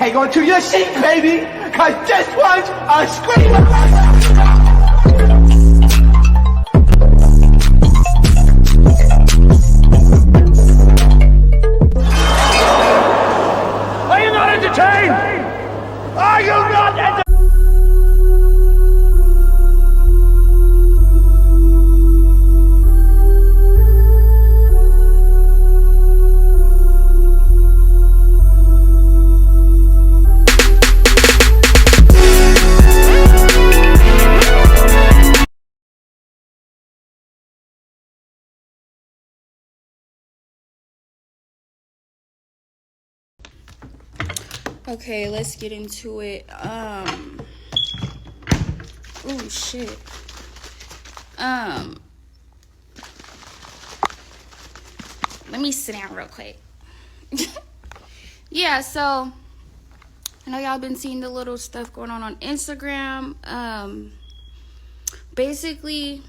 hang on to your seat, baby, cause this one's a screamer. Are you not entertained? Are you not entertained? Okay, let's get into it. Oh shit. Let me sit down real quick. Yeah, so I know y'all been seeing the little stuff going on Instagram. Basically,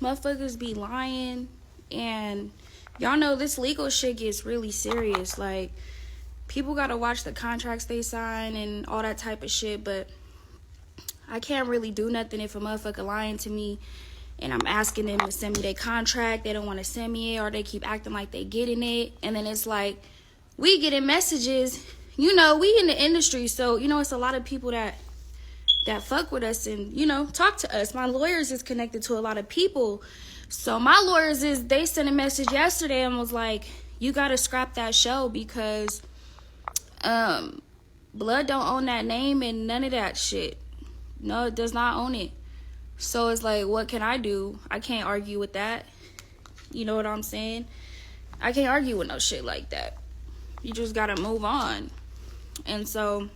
motherfuckers be lying, and y'all know this legal shit gets really serious. Like, people gotta watch the contracts they sign and all that type of shit, but I can't really do nothing if a motherfucker lying to me and I'm asking them to send me their contract. They don't want to send me it, or they keep acting like they getting it. And then it's like, we getting messages, you know, we in the industry, so, you know, it's a lot of people that fuck with us and, you know, talk to us. My lawyers is connected to a lot of people. So my lawyers they sent a message yesterday and was like, you gotta scrap that show because Blood don't own that name and none of that shit. No, it does not own it. So it's like, what can I do? I can't argue with that. You know what I'm saying? I can't argue with no shit like that. You just gotta move on. And so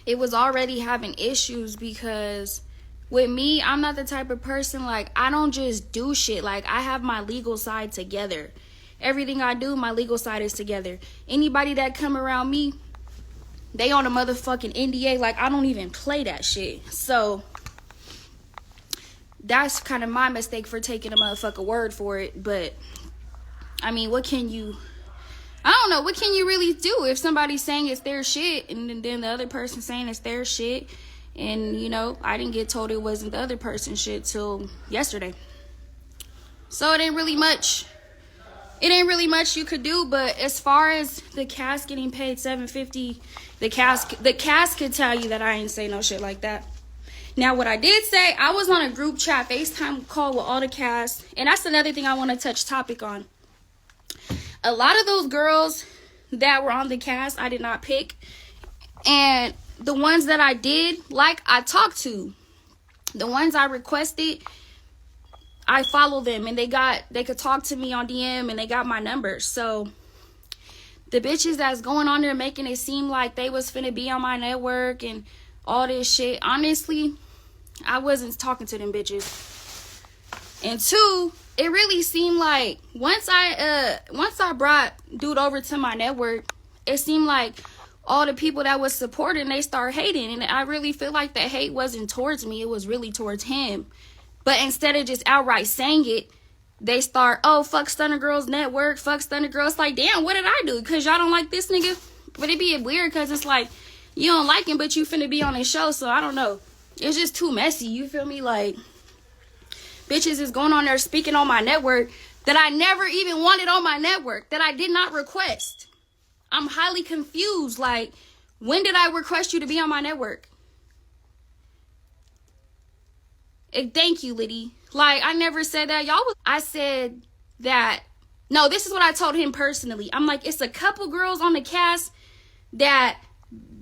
it was already having issues because with me, I'm not the type of person, like, I don't just do shit. Like, I have my legal side together. Everything I do, my legal side is together. Anybody that come around me, they on a motherfucking NDA. Like, I don't even play that shit. So that's kind of my mistake for taking a motherfucker word for it. But I mean, I don't know, what can you really do if somebody's saying it's their shit and then the other person saying it's their shit? And, you know, I didn't get told it wasn't the other person's shit till yesterday. So it ain't really much you could do. But as far as the cast getting paid $750, the cast could tell you that I ain't say no shit like that. Now, what I did say, I was on a group chat FaceTime call with all the cast, and that's another thing I want to touch topic on. A lot of those girls that were on the cast, I did not pick, and the ones that I did, like, I talked to. The ones I requested, I follow them, and they could talk to me on DM, and they got my number. So the bitches that's going on there making it seem like they was finna be on my network and all this shit, honestly, I wasn't talking to them bitches. And two, it really seemed like once I brought dude over to my network, it seemed like all the people that was supporting, they start hating. And I really feel like the hate wasn't towards me, it was really towards him. But instead of just outright saying it, they start, oh, fuck Stunna Girls Network, fuck Stunna Girls. It's like, damn, what did I do? Because y'all don't like this nigga? But it be weird because it's like, you don't like him, but you finna be on his show. So I don't know. It's just too messy. You feel me? Like, bitches is going on there speaking on my network that I never even wanted on my network, that I did not request. I'm highly confused. Like, when did I request you to be on my network? Thank you, Liddy. Like, I never said that. I said that, no, this is what I told him personally. I'm like, it's a couple girls on the cast that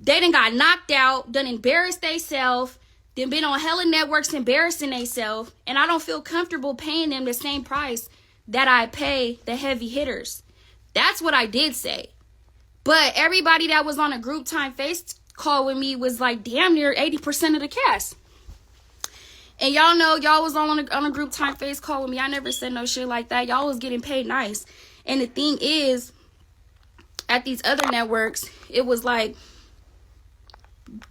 they done got knocked out, done embarrassed theyself, then been on hella networks embarrassing theyself, and I don't feel comfortable paying them the same price that I pay the heavy hitters. That's what I did say. But everybody that was on a group time face call with me was like damn near 80% of the cast. And y'all know, y'all was on a group time face call with me. I never said no shit like that. Y'all was getting paid nice. And the thing is, at these other networks, it was like,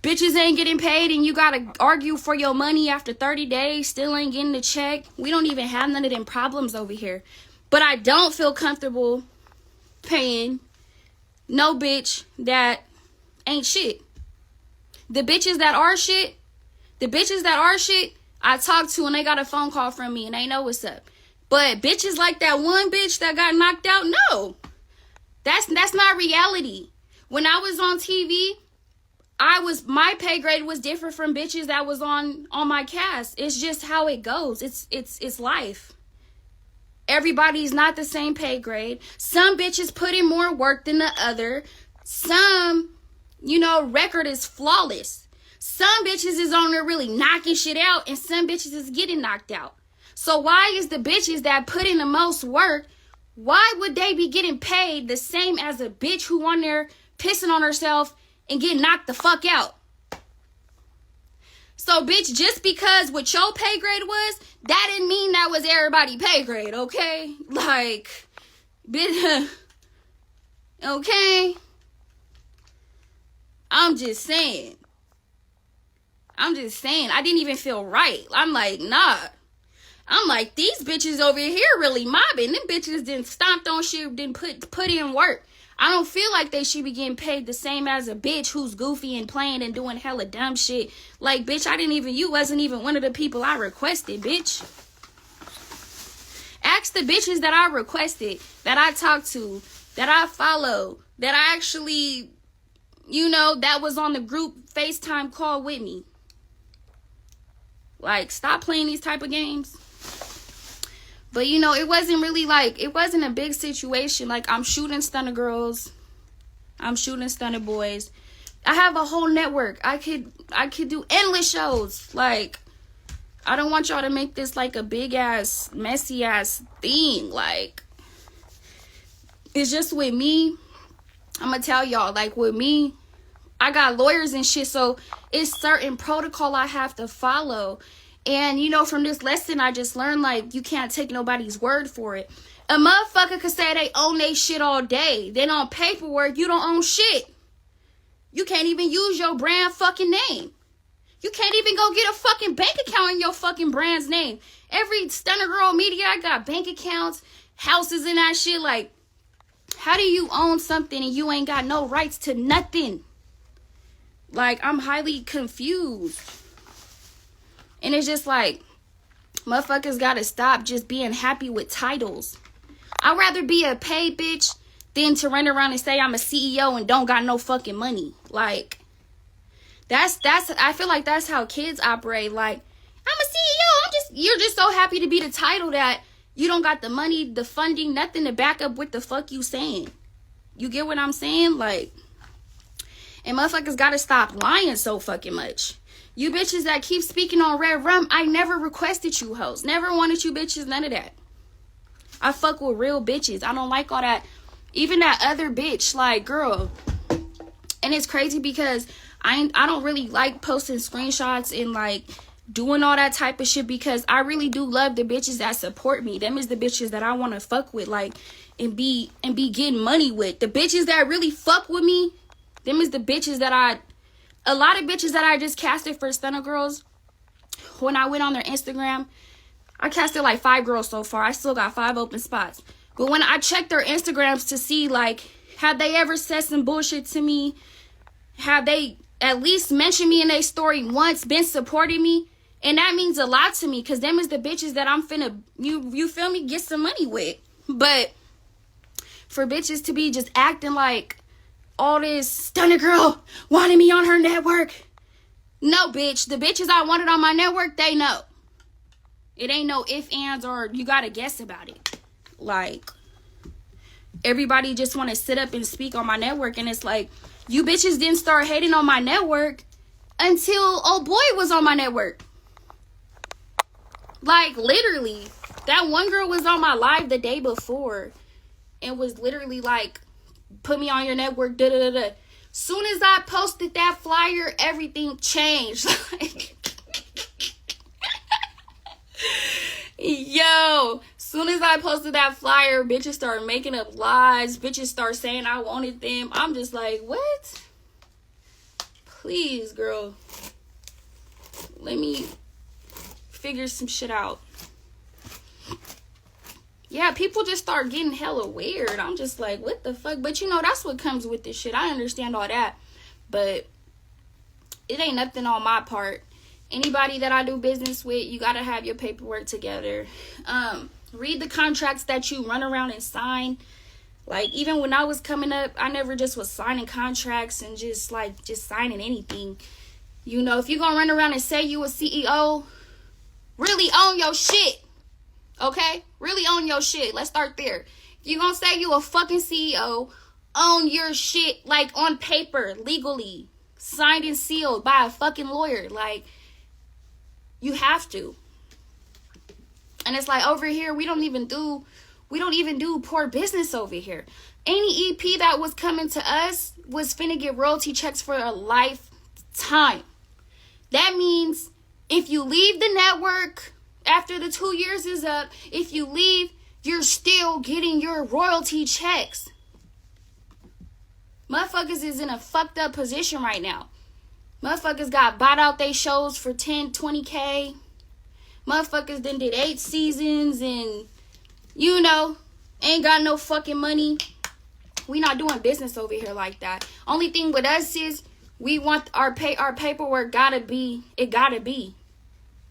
bitches ain't getting paid and you gotta argue for your money after 30 days, still ain't getting the check. We don't even have none of them problems over here. But I don't feel comfortable paying no bitch that ain't shit. The bitches that are shit, I talk to and they got a phone call from me and they know what's up. But bitches like that one bitch that got knocked out, no. That's not reality. When I was on TV, my pay grade was different from bitches that was on my cast. It's just how it goes. It's life. Everybody's not the same pay grade. Some bitches put in more work than the other. Some, record is flawless. Some bitches is on there really knocking shit out, and some bitches is getting knocked out. So why is the bitches that put in the most work, why would they be getting paid the same as a bitch who on there pissing on herself and getting knocked the fuck out? So, bitch, just because what your pay grade was, that didn't mean that was everybody's pay grade, okay? Like, bitch, okay? I'm just saying. I didn't even feel right. I'm like, nah. I'm like, these bitches over here really mobbing. Them bitches didn't stomped on shit, didn't put in work. I don't feel like they should be getting paid the same as a bitch who's goofy and playing and doing hella dumb shit. Like, bitch, you wasn't even one of the people I requested, bitch. Ask the bitches that I requested, that I talked to, that I follow, that I actually, that was on the group FaceTime call with me. Like, stop playing these type of games. But, it wasn't really it wasn't a big situation. Like, I'm shooting Stunna girls. I'm shooting Stunna boys. I have a whole network. I could do endless shows. Like, I don't want y'all to make this like a big ass, messy ass thing. Like, it's just with me. I'm going to tell y'all, like, with me, I got lawyers and shit. So, it's certain protocol I have to follow. And, from this lesson, I just learned, like, you can't take nobody's word for it. A motherfucker could say they own they shit all day. Then on paperwork, you don't own shit. You can't even use your brand fucking name. You can't even go get a fucking bank account in your fucking brand's name. Every Stunna Girl media, I got bank accounts, houses and that shit. Like, how do you own something and you ain't got no rights to nothing? Like, I'm highly confused. And it's just like, motherfuckers gotta stop just being happy with titles. I'd rather be a paid bitch than to run around and say I'm a CEO and don't got no fucking money. Like, I feel like that's how kids operate. Like, I'm a CEO. You're just so happy to be the title that you don't got the money, the funding, nothing to back up what the fuck you saying. You get what I'm saying? Like, and motherfuckers gotta stop lying so fucking much. You bitches that keep speaking on Red Rum, I never requested you hoes. Never wanted you bitches, none of that. I fuck with real bitches. I don't like all that. Even that other bitch, like, girl. And it's crazy because I don't really like posting screenshots and, like, doing all that type of shit because I really do love the bitches that support me. Them is the bitches that I want to fuck with, like, and be getting money with. The bitches that really fuck with me, them is the bitches that a lot of bitches that I just casted for Stunna Girls. When I went on their Instagram, I casted like 5 girls so far. I still got 5 open spots. But when I checked their Instagrams to see, like, have they ever said some bullshit to me? Have they at least mentioned me in their story once, been supporting me? And that means a lot to me because them is the bitches that I'm finna, you feel me, get some money with. But for bitches to be just acting like all this Stunna Girl wanted me on her network. No, bitch. The bitches I wanted on my network, they know. It ain't no ifs, ands, or you gotta guess about it. Like, everybody just want to sit up and speak on my network. And it's like, you bitches didn't start hating on my network until old boy was on my network. Like, literally. That one girl was on my live the day before. And was literally like, put me on your network, da-da-da-da. Soon as I posted that flyer, everything changed. Like, yo, soon as I posted that flyer, bitches started making up lies. Bitches start saying I wanted them. I'm just like, what? Please, girl. Let me figure some shit out. Yeah, people just start getting hella weird. I'm just like, what the fuck? But that's what comes with this shit. I understand all that. But it ain't nothing on my part. Anybody that I do business with, you gotta have your paperwork together. Read the contracts that you run around and sign. Like, even when I was coming up, I never just was signing contracts and just signing anything. You know, if you're gonna run around and say you a CEO, really own your shit. Okay? Really own your shit. Let's start there. If you're gonna say you a fucking CEO, own your shit, like, on paper, legally, signed and sealed by a fucking lawyer. Like, you have to. And it's like, over here, we don't even do poor business over here. Any EP that was coming to us was finna get royalty checks for a lifetime. That means if you leave the network after the 2 years is up, if you leave, you're still getting your royalty checks. Motherfuckers is in a fucked up position right now. Motherfuckers got bought out they shows for 10, 20K. Motherfuckers then did 8 seasons and, you know, ain't got no fucking money. We not doing business over here like that. Only thing with us is we want our paperwork gotta be,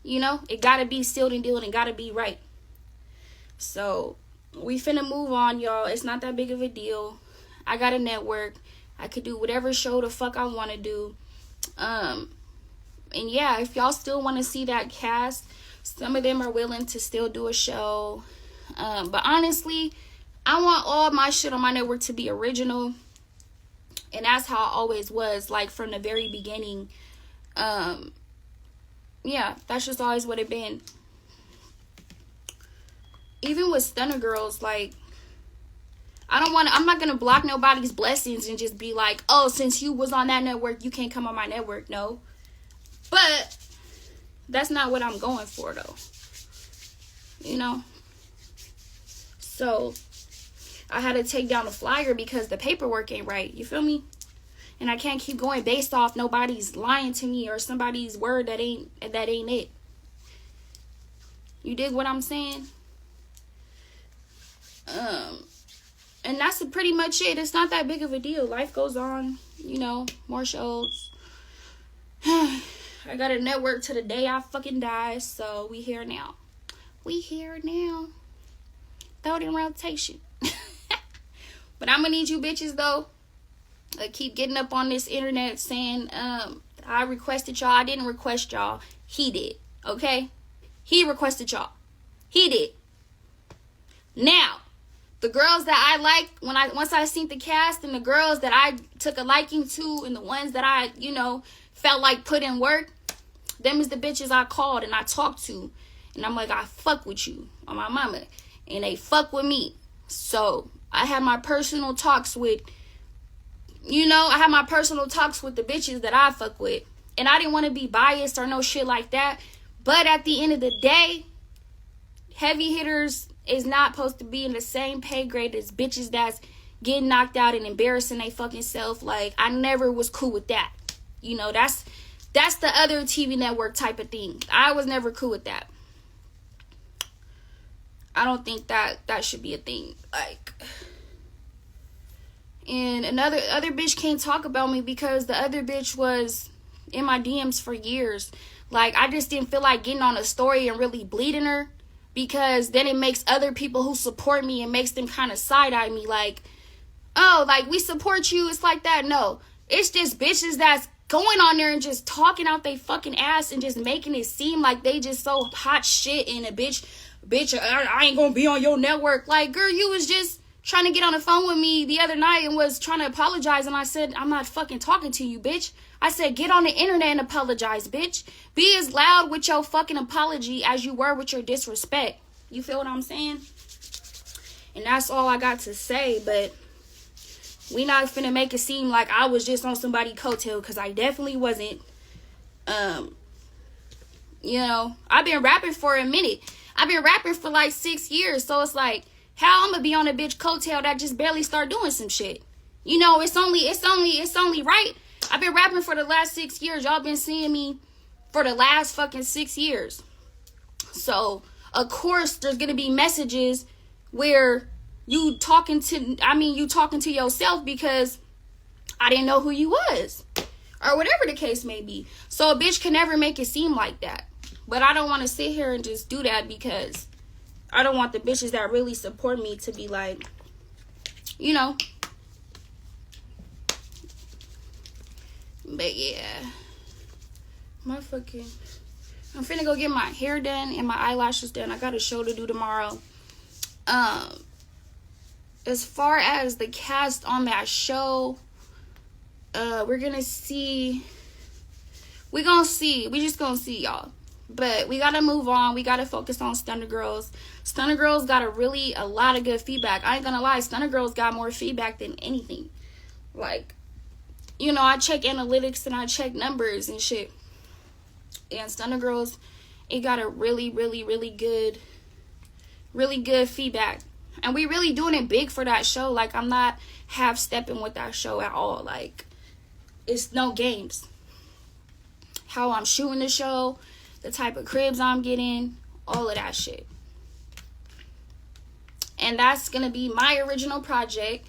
you know, it gotta be sealed and dealed and gotta be right. So we finna move on, y'all. It's not that big of a deal. I got a network. I could do whatever show the fuck I want to do. And yeah, if y'all still want to see that cast, some of them are willing to still do a show. But honestly, I want all my shit on my network to be original. And that's how it always was, like, from the very beginning. Yeah, that's just always what it been. Even with Stunna girls, like, I'm not gonna block nobody's blessings and just be like, oh, since you was on that network, you can't come on my network. No. But that's not what I'm going for, though. You know? So I had to take down the flyer because the paperwork ain't right. You feel me? And I can't keep going based off nobody's lying to me or somebody's word that ain't it. You dig what I'm saying? And that's pretty much it. It's not that big of a deal. Life goes on, you know, more shows. I got a network to the day I fucking die, so we here now. Throw it in rotation. But I'm gonna need you bitches, though. Keep getting up on this internet saying, I requested y'all. I didn't request y'all. He did, okay? He requested y'all. He did. Now, the girls that I liked once I seen the cast, and the girls that I took a liking to, and the ones that I, you know, felt like put in work, them is the bitches I called and I talked to. And I'm like, I fuck with you on my mama. And they fuck with me. So I had my personal talks with, you know, the bitches that I fuck with. And I didn't want to be biased or no shit like that. But at the end of the day, heavy hitters is not supposed to be in the same pay grade as bitches that's getting knocked out and embarrassing they fucking self. Like, I never was cool with that. You know, that's the other TV network type of thing. I was never cool with that. I don't think that should be a thing. Like, and other bitch can't talk about me because the other bitch was in my DMs for years. Like, I just didn't feel like getting on a story and really bleeding her, because then it makes other people who support me, and makes them kind of side-eye me like, oh, like, we support you. It's like that. No, it's just bitches that's going on there and just talking out they fucking ass and just making it seem like they just so hot shit, and a bitch, I ain't gonna be on your network. Like, girl, you was just trying to get on the phone with me the other night and was trying to apologize, and I said, I'm not fucking talking to you, bitch. I said, get on the internet and apologize, bitch. Be as loud with your fucking apology as you were with your disrespect. You feel what I'm saying? And that's all I got to say. But we not finna make it seem like I was just on somebody's coattail, because I definitely wasn't. You know, I've been rapping for a minute. I've been rapping for like 6 years. So it's like, how I'm gonna be on a bitch coattail that just barely start doing some shit? You know, it's only right. I've been rapping for the last 6 years. Y'all been seeing me for the last fucking 6 years. So, of course, there's going to be messages where you talking to yourself, because I didn't know who you was. or whatever the case may be. So a bitch can never make it seem like that. But I don't want to sit here and just do that, because I don't want the bitches that really support me to be like, you know. But yeah, I'm finna go get my hair done and my eyelashes done. I got a show to do tomorrow. As far as the cast on that show, we're gonna see. We just gonna see, y'all. But we gotta move on. We gotta focus on Stunna Girls. Stunna Girls got a lot of good feedback. I ain't gonna lie, Stunna Girls got more feedback than anything. Like, you know, I check analytics and I check numbers and shit. And Stunna Girls, it got a really good feedback. And we really doing it big for that show. Like, I'm not half-stepping with that show at all. Like, it's no games. How I'm shooting the show, the type of cribs I'm getting, all of that shit. And that's gonna be my original project.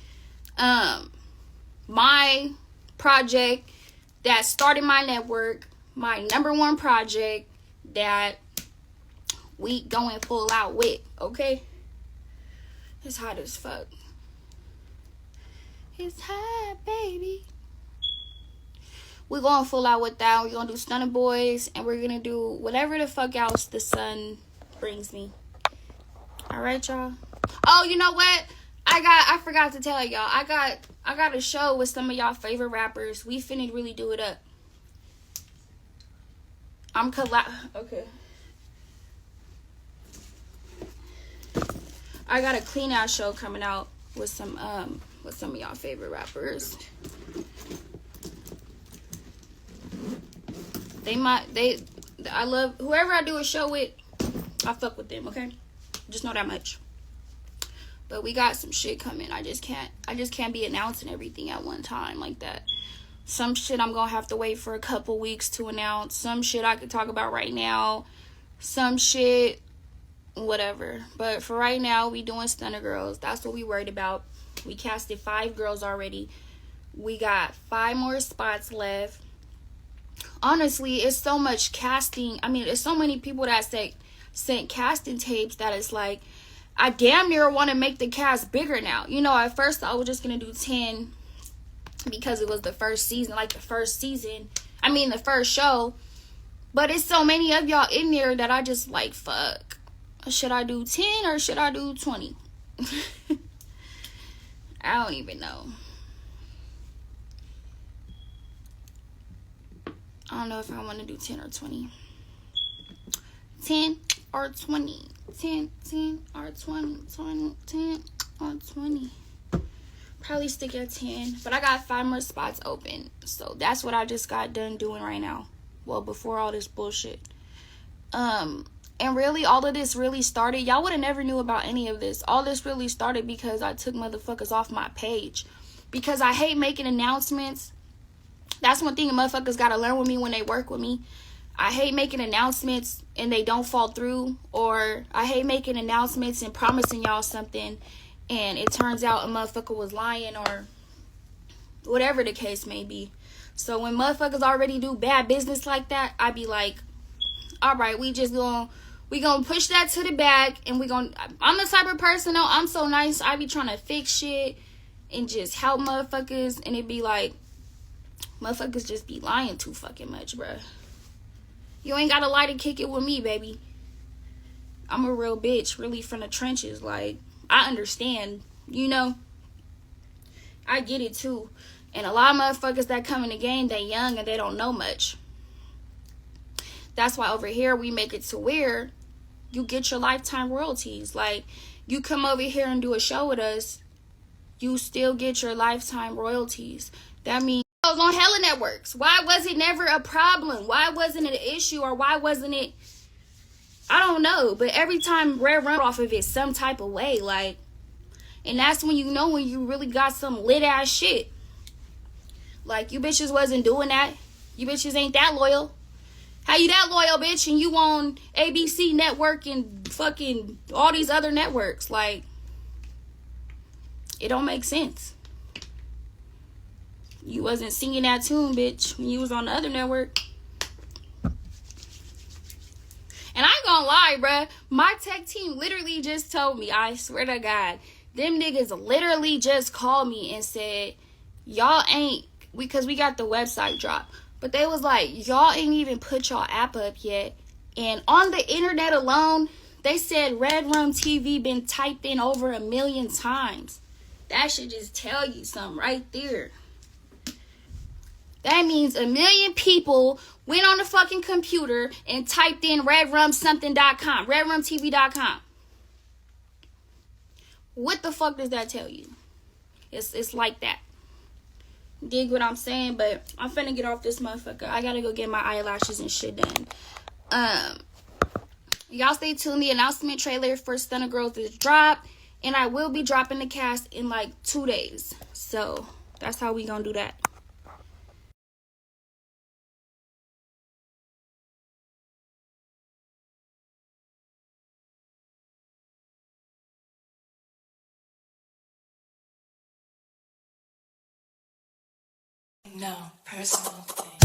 My project that started my network. My number one project that we going full out with, okay? It's hot as fuck. It's hot, baby. We're going full out with that. We're going to do Stunna Boys, and we're going to do whatever the fuck else the sun brings me. All right, y'all? Oh, you know what? I forgot to tell y'all. I got a show with some of y'all favorite rappers. We finna really do it up. Okay. I got a clean out show coming out with some of y'all favorite rappers. I love whoever I do a show with. I fuck with them, okay? Just know that much. But we got some shit coming. I just can't be announcing everything at one time like that. Some shit I'm gonna have to wait for a couple weeks to announce. Some shit I could talk about right now. Some shit, whatever. But for right now, we doing Stunna Girls. That's what we worried about. We casted 5 girls already. We got 5 more spots left. Honestly, it's so much casting. I mean, there's so many people that sent casting tapes that it's like, I damn near want to make the cast bigger now. You know, at first I was just going to do 10 because it was the first season. The first show. But it's so many of y'all in there that I just like, fuck. Should I do 10 or should I do 20? I don't even know. I don't know if I want to do 10 or 20. 10 or 20. 10 or 20. 10 or 20. Probably stick at 10. But I got 5 more spots open. So that's what I just got done doing right now. Well, before all this bullshit. And really, all of this really started. Y'all would have never knew about any of this. All this really started because I took motherfuckers off my page. Because I hate making announcements. That's one thing motherfuckers gotta learn with me when they work with me. I hate making announcements and they don't fall through. Or I hate making announcements and promising y'all something and it turns out a motherfucker was lying or whatever the case may be. So when motherfuckers already do bad business like that, I be like, alright, we gonna push that to the back and I'm the type of person, though, I'm so nice. I be trying to fix shit and just help motherfuckers, and it be like, motherfuckers just be lying too fucking much, bruh. You ain't gotta lie to kick it with me, baby. I'm a real bitch, really from the trenches. Like, I understand, you know. I get it too. And a lot of motherfuckers that come in the game, they young and they don't know much. That's why over here we make it to where you get your lifetime royalties. Like, you come over here and do a show with us, you still get your lifetime royalties. That means on hella networks. Why was it never a problem? Why wasn't it an issue? Or why wasn't it, I don't know, but every time Red run off of it some type of way, like, and that's when you know when you really got some lit ass shit. Like, you bitches wasn't doing that. You bitches ain't that loyal. How you that loyal, bitch, and you on ABC network and fucking all these other networks? Like, it don't make sense. You wasn't singing that tune, bitch, when you was on the other network. And I ain't gonna lie, bruh. My tech team literally just told me, I swear to God, them niggas literally just called me and said, y'all ain't, because we got the website drop. But they was like, y'all ain't even put y'all app up yet. And on the internet alone, they said Red Room TV been typed in over 1 million times. That should just tell you something right there. That means 1 million people went on the fucking computer and typed in redrumsomething.com, redrumtv.com. What the fuck does that tell you? It's like that. Dig what I'm saying? But I'm finna get off this motherfucker. I gotta go get my eyelashes and shit done. Y'all stay tuned. The announcement trailer for Stunna Growth is dropped. And I will be dropping the cast in like 2 days. So that's how we gonna do that. No personal thing.